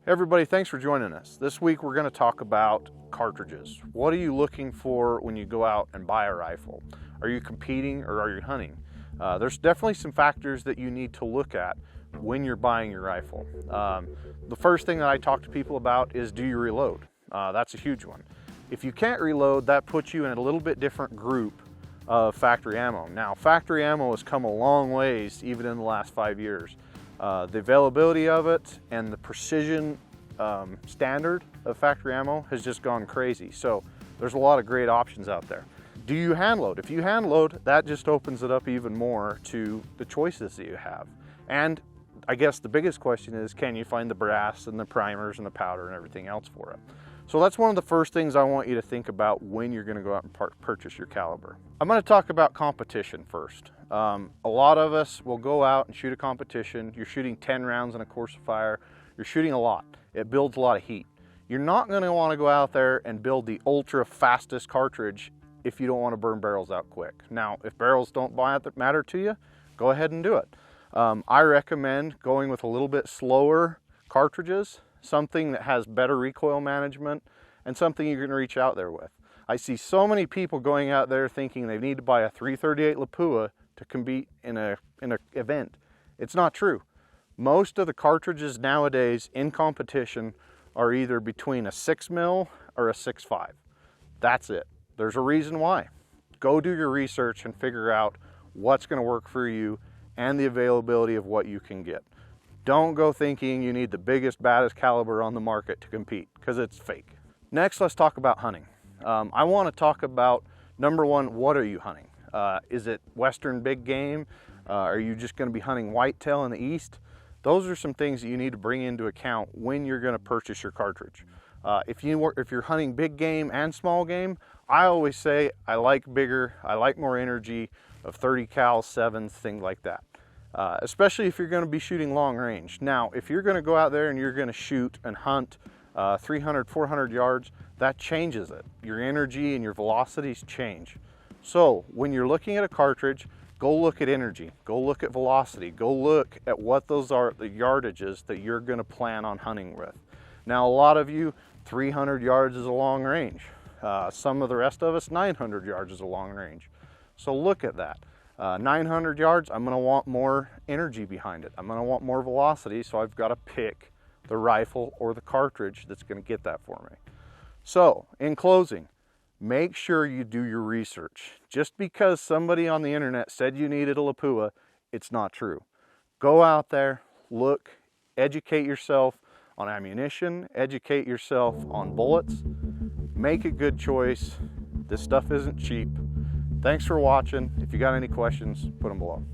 Hey everybody, thanks for joining us. This week we're going to talk about cartridges. What are you looking for when you go out and buy a rifle? Are you competing or are you hunting? There's definitely some factors that you need to look at when you're buying your rifle. The first thing that I talk to people about is, do you reload? That's a huge one. If you can't reload, that puts you in a little bit different group of factory ammo. Now, factory ammo has come a long ways even in the last 5 years. The availability of it and the precision standard of factory ammo has just gone crazy. So there's a lot of great options out there. Do you hand load? If you hand load, that just opens it up even more to the choices that you have. And I guess the biggest question is, can you find the brass and the primers and the powder and everything else for it? So that's one of the first things I want you to think about when you're going to go out and purchase your caliber. I'm going to talk about competition first. A lot of us will go out and shoot a competition. You're shooting 10 rounds in a course of fire. You're shooting a lot. It builds a lot of heat. You're not going to want to go out there and build the ultra fastest cartridge if you don't want to burn barrels out quick. Now, if barrels don't matter to you, go ahead and do it. I recommend going with a little bit slower cartridges, something that has better recoil management, and something you can reach out there with. I see so many people going out there thinking they need to buy a 338 Lapua to compete in an event. It's not true. Most of the cartridges nowadays in competition are either between a 6mm or a 6.5. That's it. There's a reason why. Go do your research and figure out what's going to work for you and the availability of what you can get. Don't go thinking you need the biggest, baddest caliber on the market to compete, because it's fake. Next, let's talk about hunting. I want to talk about, number one, what are you hunting? Is it Western big game? Are you just going to be hunting whitetail in the east? Those are some things that you need to bring into account when you're going to purchase your cartridge. If you're hunting big game and small game, I always say I like bigger, I like more energy of 30 cal, 7s, things like that. Especially if you're going to be shooting long range. Now, if you're going to go out there and you're going to shoot and hunt 300, 400 yards, that changes it. Your energy and your velocities change. So when you're looking at a cartridge, go look at energy, go look at velocity, go look at what those are, the yardages that you're going to plan on hunting with. Now, a lot of you, 300 yards is a long range. Some of the rest of us, 900 yards is a long range. So look at that. 900 yards, I'm going to want more energy behind it. I'm going to want more velocity, so I've got to pick the rifle or the cartridge that's going to get that for me. So, in closing, make sure you do your research. Just because somebody on the internet said you needed a Lapua, it's not true. Go out there, look, educate yourself on ammunition, educate yourself on bullets, make a good choice. This stuff isn't cheap. Thanks for watching. If you got any questions, put them below.